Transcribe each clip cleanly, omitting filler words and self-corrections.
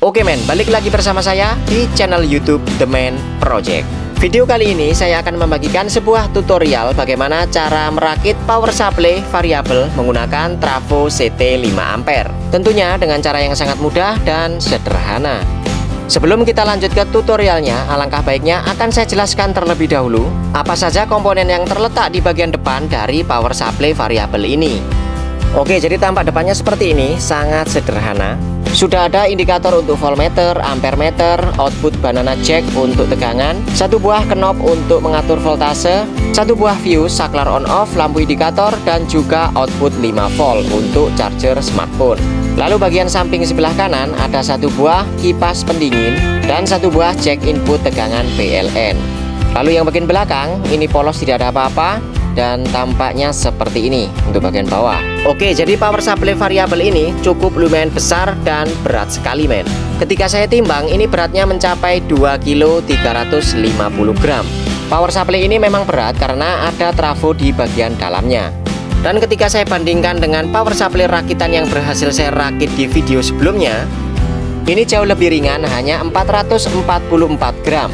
Oke men, balik lagi bersama saya di channel YouTube The Man Project. Video kali ini saya akan membagikan sebuah tutorial bagaimana cara merakit power supply variabel menggunakan trafo CT 5A. Tentunya dengan cara yang sangat mudah dan sederhana. Sebelum kita lanjut ke tutorialnya, alangkah baiknya akan saya jelaskan terlebih dahulu apa saja komponen yang terletak di bagian depan dari power supply variabel ini. Oke, jadi tampak depannya seperti ini, sangat sederhana. Sudah ada indikator untuk voltmeter, ampermeter, output banana jack untuk tegangan, satu buah knob untuk mengatur voltase, satu buah fuse, saklar on off, lampu indikator, dan juga output 5 volt untuk charger smartphone. Lalu bagian samping sebelah kanan ada satu buah kipas pendingin dan satu buah jack input tegangan PLN. Lalu yang bagian belakang ini polos, tidak ada apa-apa, dan tampaknya seperti ini untuk bagian bawah. Oke, jadi power supply variabel ini cukup lumayan besar dan berat sekali men. Ketika saya timbang, ini beratnya mencapai 2 kg 350 gram. Power supply ini memang berat karena ada trafo di bagian dalamnya. Dan ketika saya bandingkan dengan power supply rakitan yang berhasil saya rakit di video sebelumnya, ini jauh lebih ringan, hanya 444 gram.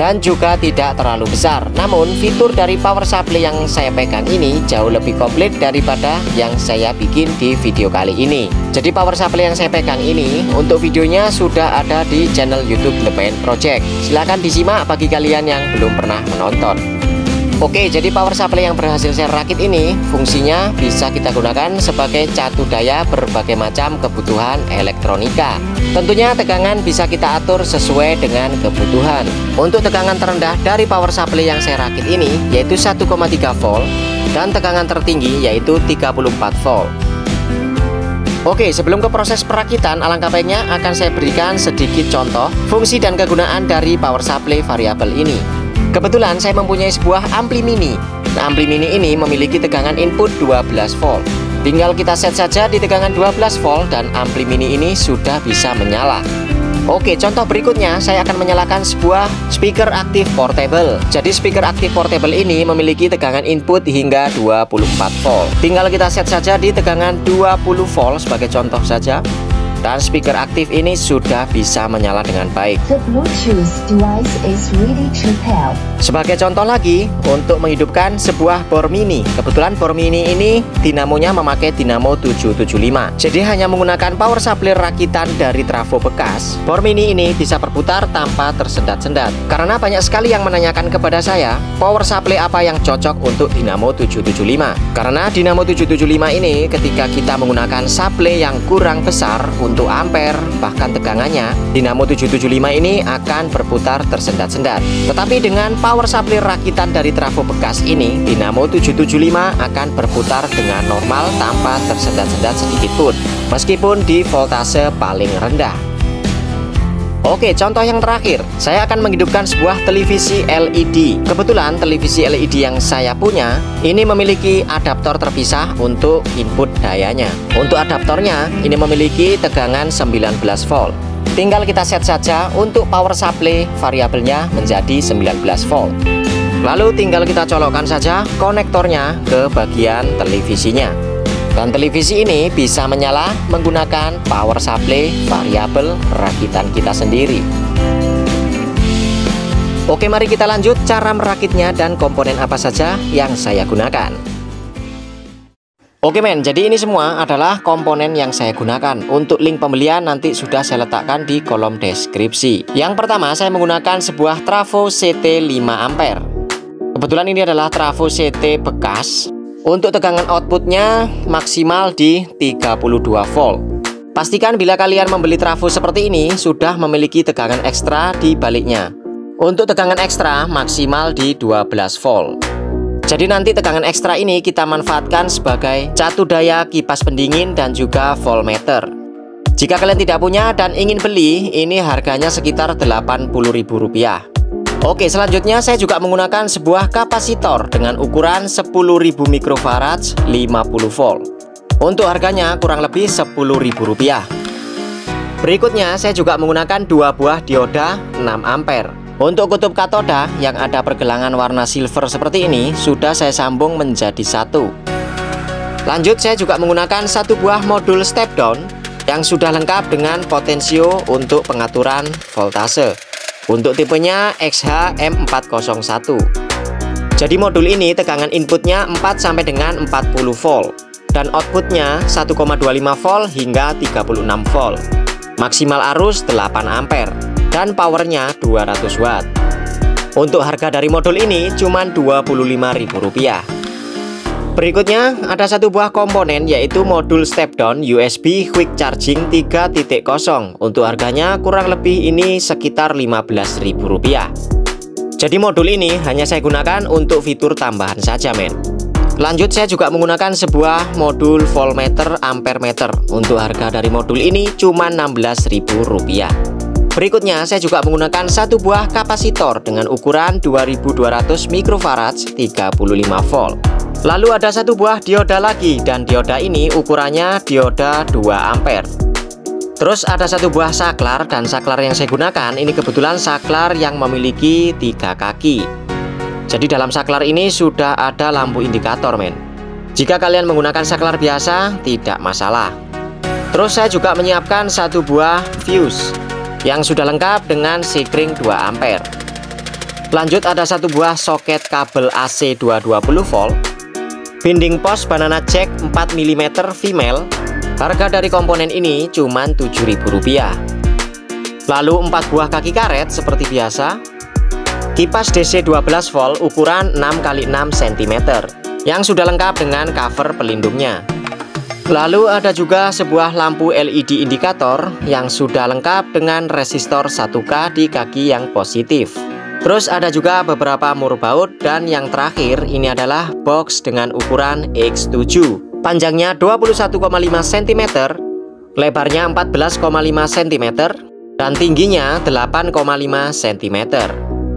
Dan juga tidak terlalu besar. Namun fitur dari power supply yang saya pegang ini jauh lebih komplit daripada yang saya bikin di video kali ini. Jadi power supply yang saya pegang ini untuk videonya sudah ada di channel YouTube The Man Project. Silahkan disimak bagi kalian yang belum pernah menonton. Oke, jadi power supply yang berhasil saya rakit ini fungsinya bisa kita gunakan sebagai catu daya berbagai macam kebutuhan elektronika. Tentunya tegangan bisa kita atur sesuai dengan kebutuhan. Untuk tegangan terendah dari power supply yang saya rakit ini yaitu 1,3 volt dan tegangan tertinggi yaitu 34 volt. Oke, sebelum ke proses perakitan, alangkah baiknya akan saya berikan sedikit contoh fungsi dan kegunaan dari power supply variabel ini. Kebetulan saya mempunyai sebuah ampli mini. Nah, ampli mini ini memiliki tegangan input 12 volt. Tinggal kita set saja di tegangan 12 volt dan ampli mini ini sudah bisa menyala. Oke, contoh berikutnya saya akan menyalakan sebuah speaker aktif portable. Jadi speaker aktif portable ini memiliki tegangan input hingga 24 volt. Tinggal kita set saja di tegangan 20 volt sebagai contoh saja. Dan speaker aktif ini sudah bisa menyala dengan baik. The Bluetooth device is ready to pair. Sebagai contoh lagi, untuk menghidupkan sebuah bor mini. Kebetulan bor mini ini dinamonya memakai dinamo 775. Jadi hanya menggunakan power supply rakitan dari trafo bekas, bor mini ini bisa berputar tanpa tersendat-sendat. Karena banyak sekali yang menanyakan kepada saya, power supply apa yang cocok untuk dinamo 775. Karena dinamo 775 ini ketika kita menggunakan supply yang kurang besar untuk ampere, bahkan tegangannya, dinamo 775 ini akan berputar tersendat-sendat. Tetapi dengan power supply rakitan dari trafo bekas ini, dinamo 775 akan berputar dengan normal tanpa tersendat-sendat sedikit pun, meskipun di voltase paling rendah. Oke, contoh yang terakhir, saya akan menghidupkan sebuah televisi LED. Kebetulan televisi LED yang saya punya ini memiliki adaptor terpisah untuk input dayanya. Untuk adaptornya ini memiliki tegangan 19 volt. Tinggal kita set saja untuk power supply variabelnya menjadi 19 volt. Lalu tinggal kita colokkan saja konektornya ke bagian televisinya. Dan televisi ini bisa menyala menggunakan power supply variabel rakitan kita sendiri. Oke, mari kita lanjut cara merakitnya dan komponen apa saja yang saya gunakan. Oke men, jadi ini semua adalah komponen yang saya gunakan. Untuk link pembelian nanti sudah saya letakkan di kolom deskripsi. Yang pertama, saya menggunakan sebuah trafo CT 5A. Kebetulan ini adalah trafo CT bekas. Untuk tegangan outputnya maksimal di 32 volt. Pastikan bila kalian membeli trafo seperti ini sudah memiliki tegangan ekstra di baliknya. Untuk tegangan ekstra maksimal di 12 volt. Jadi nanti tegangan ekstra ini kita manfaatkan sebagai catu daya kipas pendingin dan juga voltmeter. Jika kalian tidak punya dan ingin beli, ini harganya sekitar Rp80.000. Oke, selanjutnya saya juga menggunakan sebuah kapasitor dengan ukuran 10.000 mikrofarad 50 volt. Untuk harganya kurang lebih Rp10.000. Berikutnya saya juga menggunakan dua buah dioda 6 ampere. Untuk kutub katoda yang ada pergelangan warna silver seperti ini sudah saya sambung menjadi satu. Lanjut, saya juga menggunakan satu buah modul step down yang sudah lengkap dengan potensio untuk pengaturan voltase. Untuk tipenya XH-M401. Jadi modul ini tegangan inputnya 4 sampai dengan 40 volt dan outputnya 1,25 volt hingga 36 volt. Maksimal arus 8 ampere dan powernya 200 watt. Untuk harga dari modul ini cuma Rp25.000. Berikutnya ada satu buah komponen yaitu modul step down USB quick charging 3.0. Untuk harganya kurang lebih ini sekitar Rp15.000. Jadi modul ini hanya saya gunakan untuk fitur tambahan saja men. Lanjut saya juga menggunakan sebuah modul voltmeter ampere meter. Untuk harga dari modul ini cuma Rp16.000. Berikutnya saya juga menggunakan satu buah kapasitor dengan ukuran 2200 mikrofarad 35 volt. Lalu ada satu buah dioda lagi dan dioda ini ukurannya dioda 2 ampere. Terus ada satu buah saklar dan saklar yang saya gunakan ini kebetulan saklar yang memiliki 3 kaki. Jadi dalam saklar ini sudah ada lampu indikator men. Jika kalian menggunakan saklar biasa tidak masalah. Terus saya juga menyiapkan satu buah fuse yang sudah lengkap dengan sikring 2 ampere. Lanjut ada satu buah soket kabel AC 220 volt. Binding pos banana jack 4 mm female. Harga dari komponen ini cuma Rp7.000. Lalu 4 buah kaki karet seperti biasa. Kipas DC 12 volt ukuran 6x6 cm yang sudah lengkap dengan cover pelindungnya. Lalu ada juga sebuah lampu LED indikator yang sudah lengkap dengan resistor 1K di kaki yang positif. Terus ada juga beberapa mur baut dan yang terakhir ini adalah box dengan ukuran X7. Panjangnya 21,5 cm, lebarnya 14,5 cm, dan tingginya 8,5 cm.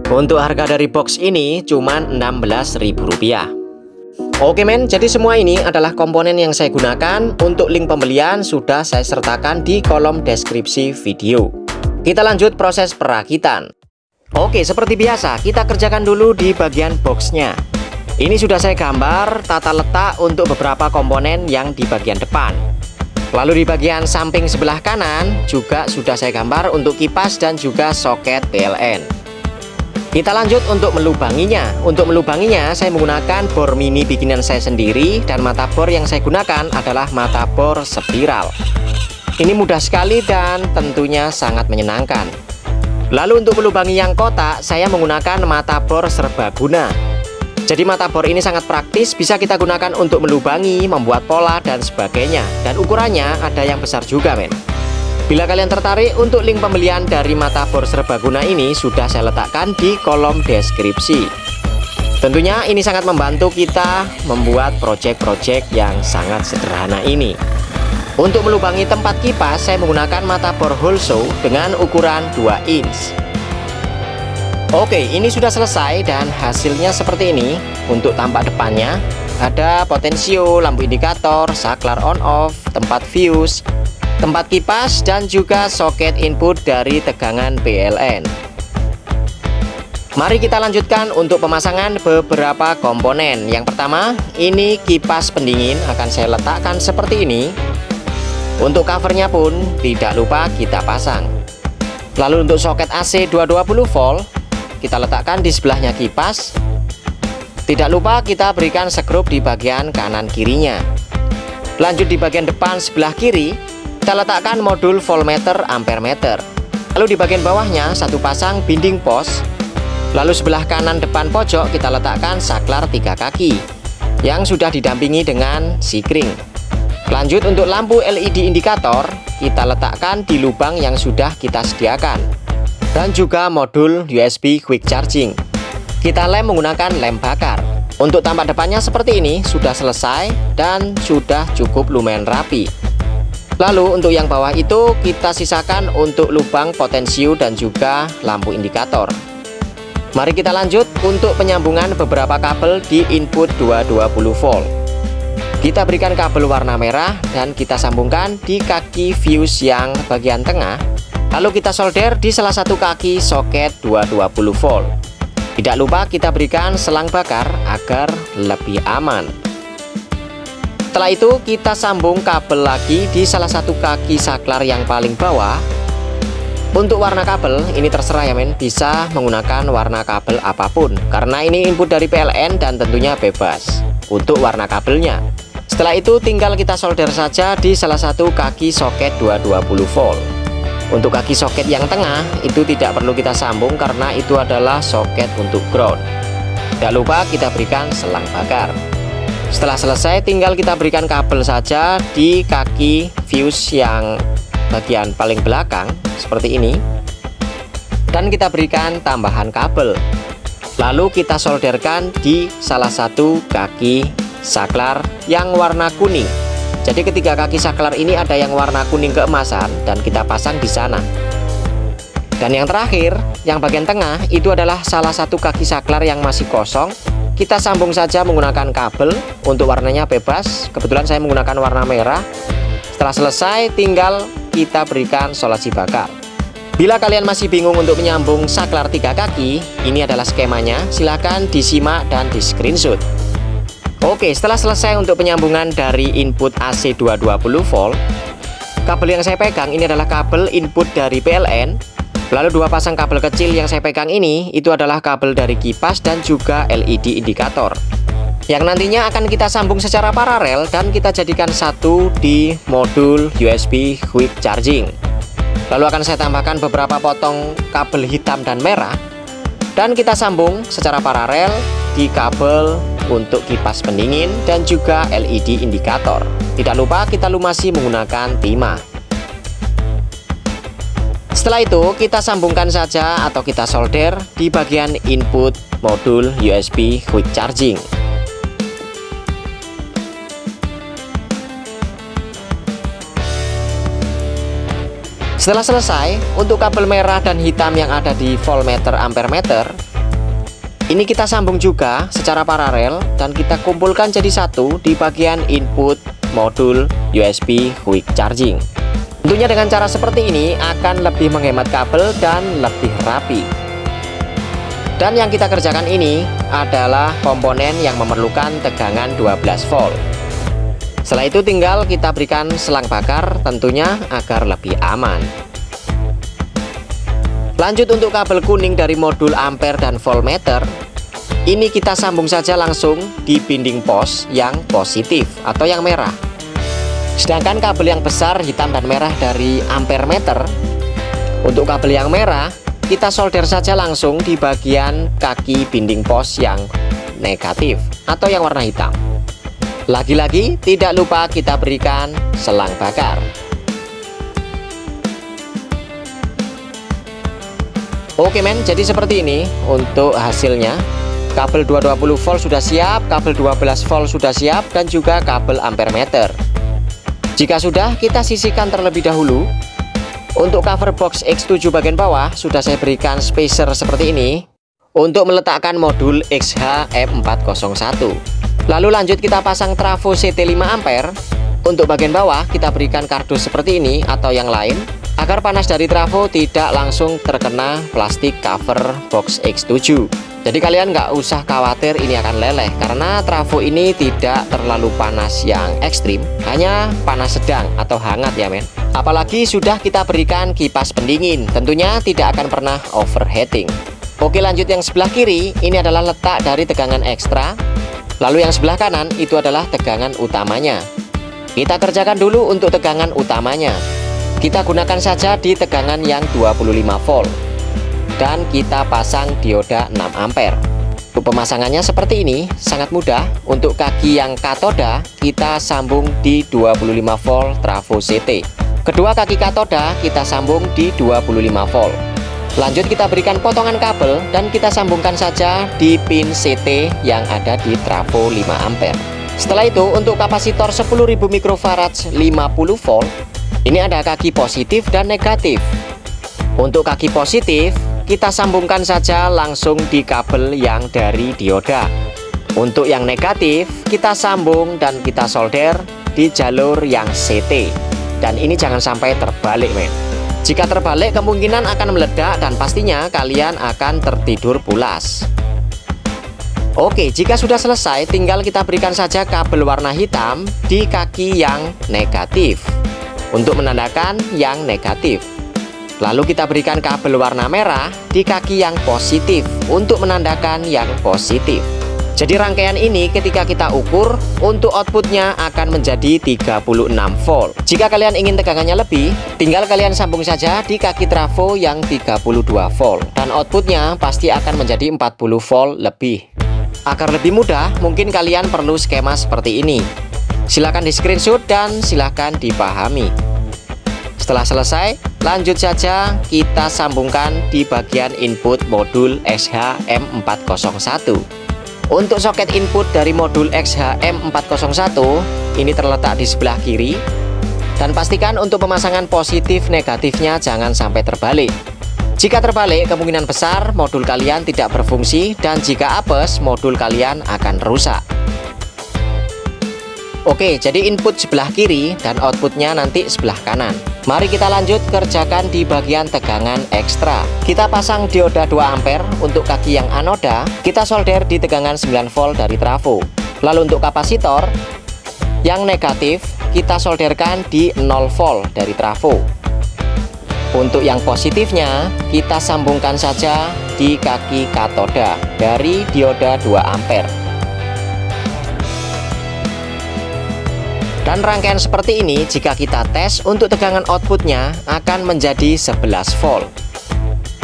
Untuk harga dari box ini cuma Rp16.000. Oke men, jadi semua ini adalah komponen yang saya gunakan. Untuk link pembelian sudah saya sertakan di kolom deskripsi video. Kita lanjut proses perakitan. Oke, seperti biasa kita kerjakan dulu di bagian boxnya. Ini sudah saya gambar tata letak untuk beberapa komponen yang di bagian depan. Lalu di bagian samping sebelah kanan juga sudah saya gambar untuk kipas dan juga soket PLN. Kita lanjut untuk melubanginya. Untuk melubanginya saya menggunakan bor mini bikinan saya sendiri dan mata bor yang saya gunakan adalah mata bor spiral. Ini mudah sekali dan tentunya sangat menyenangkan. Lalu untuk melubangi yang kotak saya menggunakan mata bor serbaguna. Jadi mata bor ini sangat praktis, bisa kita gunakan untuk melubangi, membuat pola dan sebagainya. Dan ukurannya ada yang besar juga men. Bila kalian tertarik, untuk link pembelian dari mata bor serbaguna ini sudah saya letakkan di kolom deskripsi. Tentunya ini sangat membantu kita membuat proyek-proyek yang sangat sederhana ini. Untuk melubangi tempat kipas saya menggunakan mata bor Holso dengan ukuran 2 inch. Oke, ini sudah selesai dan hasilnya seperti ini. Untuk tampak depannya ada potensio, lampu indikator, saklar on off, tempat fuse, tempat kipas, dan juga soket input dari tegangan PLN. Mari kita lanjutkan untuk pemasangan beberapa komponen. Yang pertama, ini kipas pendingin akan saya letakkan seperti ini. Untuk covernya pun tidak lupa kita pasang. Lalu untuk soket AC 220 volt kita letakkan di sebelahnya kipas. Tidak lupa kita berikan skrup di bagian kanan kirinya. Lanjut di bagian depan sebelah kiri kita letakkan modul voltmeter ampere meter. Lalu di bagian bawahnya satu pasang binding pos. Lalu sebelah kanan depan pojok kita letakkan saklar 3 kaki yang sudah didampingi dengan sikring. Lanjut untuk lampu LED indikator kita letakkan di lubang yang sudah kita sediakan. Dan juga modul USB quick charging. Kita lem menggunakan lem bakar. Untuk tampak depannya seperti ini sudah selesai dan sudah cukup lumayan rapi. Lalu untuk yang bawah itu kita sisakan untuk lubang potensio dan juga lampu indikator. Mari kita lanjut untuk penyambungan beberapa kabel di input 220 volt. Kita berikan kabel warna merah dan kita sambungkan di kaki fuse yang bagian tengah. Lalu kita solder di salah satu kaki soket 220 volt. Tidak lupa kita berikan selang bakar agar lebih aman. Setelah itu kita sambung kabel lagi di salah satu kaki saklar yang paling bawah. Untuk warna kabel ini terserah ya men, bisa menggunakan warna kabel apapun karena ini input dari PLN dan tentunya bebas untuk warna kabelnya. Setelah itu tinggal kita solder saja di salah satu kaki soket 220 volt. Untuk kaki soket yang tengah itu tidak perlu kita sambung karena itu adalah soket untuk ground. Tidak lupa kita berikan selang bakar. Setelah selesai tinggal kita berikan kabel saja di kaki fuse yang bagian paling belakang seperti ini. Dan kita berikan tambahan kabel. Lalu kita solderkan di salah satu kaki saklar yang warna kuning. Jadi ketiga kaki saklar ini ada yang warna kuning keemasan dan kita pasang di sana. Dan yang terakhir, yang bagian tengah itu adalah salah satu kaki saklar yang masih kosong. Kita sambung saja menggunakan kabel, untuk warnanya bebas. Kebetulan saya menggunakan warna merah. Setelah selesai tinggal kita berikan solasi bakar. Bila kalian masih bingung untuk menyambung saklar 3 kaki, ini adalah skemanya. Silahkan disimak dan di screenshot. Oke, setelah selesai untuk penyambungan dari input AC 220 volt, kabel yang saya pegang ini adalah kabel input dari PLN. Lalu 2 pasang kabel kecil yang saya pegang ini itu adalah kabel dari kipas dan juga LED indikator yang nantinya akan kita sambung secara paralel dan kita jadikan satu di modul USB quick charging. Lalu akan saya tambahkan beberapa potong kabel hitam dan merah dan kita sambung secara paralel di kabel untuk kipas pendingin dan juga LED indikator. Tidak lupa kita lumasi menggunakan timah. Setelah itu kita sambungkan saja atau kita solder di bagian input modul USB quick charging. Setelah selesai, untuk kabel merah dan hitam yang ada di voltmeter ampermeter ini kita sambung juga secara paralel dan kita kumpulkan jadi satu di bagian input modul USB quick charging. Tentunya dengan cara seperti ini akan lebih menghemat kabel dan lebih rapi. Dan yang kita kerjakan ini adalah komponen yang memerlukan tegangan 12 volt. Setelah itu tinggal kita berikan selang bakar tentunya agar lebih aman. Lanjut untuk kabel kuning dari modul ampere dan voltmeter. Ini kita sambung saja langsung di binding pos yang positif atau yang merah. Sedangkan kabel yang besar hitam dan merah dari ampermeter, untuk kabel yang merah kita solder saja langsung di bagian kaki binding pos yang negatif atau yang warna hitam. Lagi-lagi tidak lupa kita berikan selang bakar. Oke men, jadi seperti ini untuk hasilnya. Kabel 220 volt sudah siap, kabel 12 volt sudah siap dan juga kabel ampermeter. Jika sudah, kita sisihkan terlebih dahulu. Untuk cover box X7 bagian bawah sudah saya berikan spacer seperti ini untuk meletakkan modul XH-M401. Lalu lanjut kita pasang trafo CT 5 ampere. Untuk bagian bawah kita berikan kardus seperti ini atau yang lain agar panas dari trafo tidak langsung terkena plastik cover box X7. Jadi kalian nggak usah khawatir ini akan leleh karena trafo ini tidak terlalu panas yang ekstrim, hanya panas sedang atau hangat ya men. Apalagi sudah kita berikan kipas pendingin, tentunya tidak akan pernah overheating. Oke, lanjut yang sebelah kiri, ini adalah letak dari tegangan ekstra. Lalu yang sebelah kanan itu adalah tegangan utamanya. Kita kerjakan dulu untuk tegangan utamanya. Kita gunakan saja di tegangan yang 25 volt. Dan kita pasang dioda 6 ampere. Untuk pemasangannya seperti ini, sangat mudah. Untuk kaki yang katoda, kita sambung di 25 volt trafo CT. Kedua kaki katoda kita sambung di 25 volt. Lanjut kita berikan potongan kabel dan kita sambungkan saja di pin CT yang ada di trafo 5 ampere. Setelah itu untuk kapasitor 10.000 mikrofarad 50 volt, ini ada kaki positif dan negatif. Untuk kaki positif kita sambungkan saja langsung di kabel yang dari dioda. Untuk yang negatif kita sambung dan kita solder di jalur yang CT. Dan ini jangan sampai terbalik men. Jika terbalik kemungkinan akan meledak dan pastinya kalian akan tertidur pulas. Oke, jika sudah selesai, tinggal kita berikan saja kabel warna hitam di kaki yang negatif untuk menandakan yang negatif. Lalu kita berikan kabel warna merah di kaki yang positif untuk menandakan yang positif. Jadi rangkaian ini ketika kita ukur, untuk outputnya akan menjadi 36 volt. Jika kalian ingin tegangannya lebih, tinggal kalian sambung saja di kaki trafo yang 32 volt. Dan outputnya pasti akan menjadi 40 volt lebih. Agar lebih mudah, mungkin kalian perlu skema seperti ini. Silahkan di screenshot dan silahkan dipahami. Setelah selesai, lanjut saja kita sambungkan di bagian input modul XHM401. Untuk soket input dari modul XHM401 ini terletak di sebelah kiri. Dan pastikan untuk pemasangan positif negatifnya jangan sampai terbalik. Jika terbalik, kemungkinan besar modul kalian tidak berfungsi, dan jika apes, modul kalian akan rusak. Oke, jadi input sebelah kiri dan outputnya nanti sebelah kanan. Mari kita lanjut kerjakan di bagian tegangan ekstra. Kita pasang dioda 2 ampere untuk kaki yang anoda, kita solder di tegangan 9 volt dari trafo. Lalu untuk kapasitor yang negatif, kita solderkan di 0 volt dari trafo. Untuk yang positifnya, kita sambungkan saja di kaki katoda dari dioda 2 ampere. Dan rangkaian seperti ini jika kita tes untuk tegangan outputnya akan menjadi 11 volt.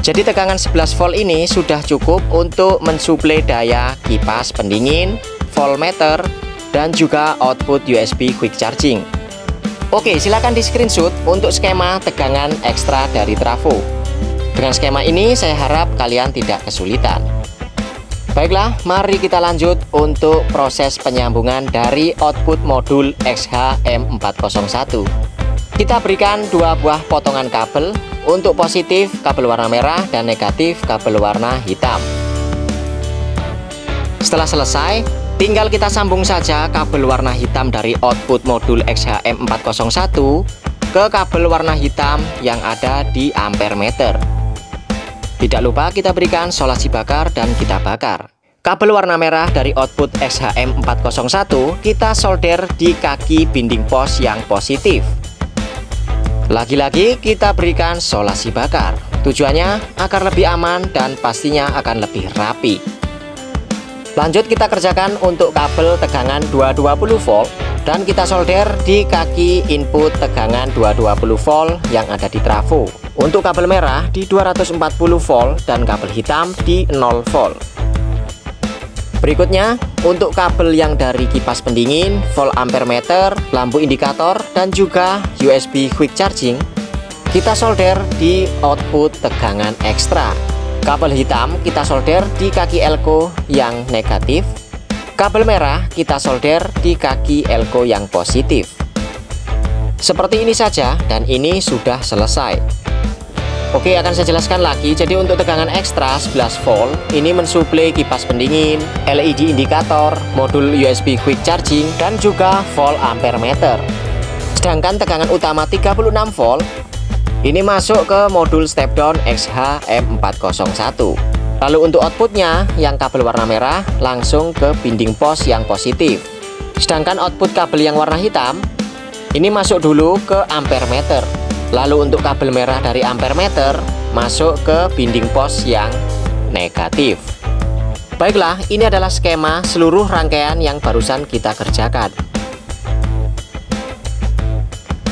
Jadi tegangan 11 volt ini sudah cukup untuk mensuplai daya kipas pendingin, voltmeter, dan juga output USB quick charging. Oke, silakan di screenshot untuk skema tegangan ekstra dari trafo. Dengan skema ini saya harap kalian tidak kesulitan. Baiklah, mari kita lanjut untuk proses penyambungan dari output modul XHM401. Kita berikan 2 buah potongan kabel, untuk positif kabel warna merah dan negatif kabel warna hitam. Setelah selesai, tinggal kita sambung saja kabel warna hitam dari output modul XHM401 ke kabel warna hitam yang ada di ampere meter. Tidak lupa kita berikan solasi bakar dan kita bakar. Kabel warna merah dari output XHM401 kita solder di kaki binding pos yang positif. Lagi-lagi kita berikan solasi bakar. Tujuannya agar lebih aman dan pastinya akan lebih rapi. Lanjut kita kerjakan untuk kabel tegangan 220 volt dan kita solder di kaki input tegangan 220 volt yang ada di trafo. Untuk kabel merah di 240 volt dan kabel hitam di 0 volt. Berikutnya, untuk kabel yang dari kipas pendingin, volt ampere meter, lampu indikator, dan juga USB quick charging, kita solder di output tegangan ekstra. Kabel hitam kita solder di kaki elko yang negatif. Kabel merah kita solder di kaki elko yang positif. Seperti ini saja, dan ini sudah selesai. Oke, akan saya jelaskan lagi. Jadi untuk tegangan ekstra 11 volt ini mensuplai kipas pendingin, LED indikator, modul USB quick charging, dan juga volt ampere meter. Sedangkan tegangan utama 36 volt ini masuk ke modul step down XHM401. Lalu untuk outputnya yang kabel warna merah langsung ke binding pos yang positif. Sedangkan output kabel yang warna hitam ini masuk dulu ke ampere meter. Lalu untuk kabel merah dari ampere meter masuk ke binding pos yang negatif. Baiklah, ini adalah skema seluruh rangkaian yang barusan kita kerjakan.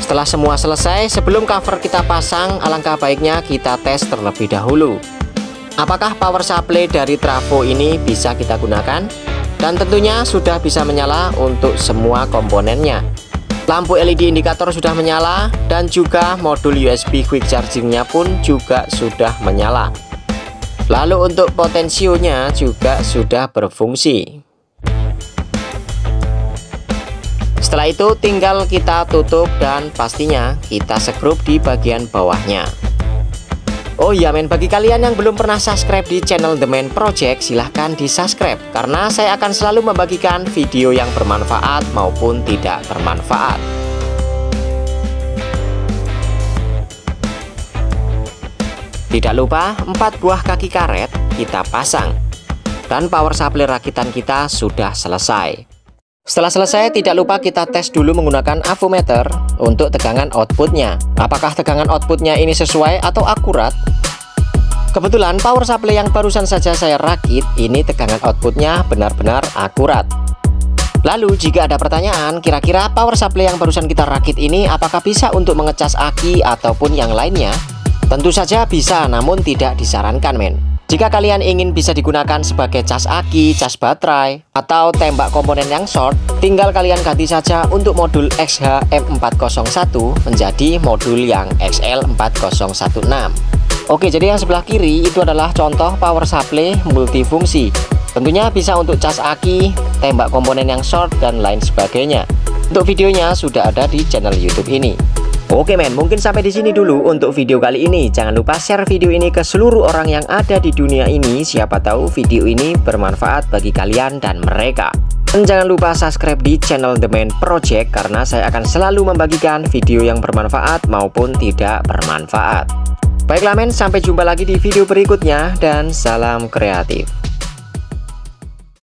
Setelah semua selesai, sebelum cover kita pasang, alangkah baiknya kita tes terlebih dahulu. Apakah power supply dari trafo ini bisa kita gunakan? Dan tentunya sudah bisa menyala untuk semua komponennya. Lampu LED indikator sudah menyala dan juga modul USB quick chargingnya pun juga sudah menyala. Lalu untuk potensionya juga sudah berfungsi. Setelah itu tinggal kita tutup dan pastinya kita sekrup di bagian bawahnya. Oh iya men, bagi kalian yang belum pernah subscribe di channel The Man Project, silahkan di subscribe karena saya akan selalu membagikan video yang bermanfaat maupun tidak bermanfaat. Tidak lupa 4 buah kaki karet kita pasang. Dan power supply rakitan kita sudah selesai. Setelah selesai, tidak lupa kita tes dulu menggunakan avometer untuk tegangan outputnya. Apakah tegangan outputnya ini sesuai atau akurat? Kebetulan power supply yang barusan saja saya rakit, ini tegangan outputnya benar-benar akurat. Lalu jika ada pertanyaan, kira-kira power supply yang barusan kita rakit ini apakah bisa untuk mengecas aki ataupun yang lainnya? Tentu saja bisa, namun tidak disarankan men. Jika kalian ingin bisa digunakan sebagai cas aki, cas baterai, atau tembak komponen yang short, tinggal kalian ganti saja untuk modul XH-M401 menjadi modul yang XL4016. Oke, jadi yang sebelah kiri itu adalah contoh power supply multifungsi. Tentunya bisa untuk cas aki, tembak komponen yang short, dan lain sebagainya. Untuk videonya sudah ada di channel YouTube ini. Oke men, mungkin sampai di sini dulu untuk video kali ini. Jangan lupa share video ini ke seluruh orang yang ada di dunia ini. Siapa tahu video ini bermanfaat bagi kalian dan mereka. Dan jangan lupa subscribe di channel The Man Project, karena saya akan selalu membagikan video yang bermanfaat maupun tidak bermanfaat. Baiklah men, sampai jumpa lagi di video berikutnya dan salam kreatif.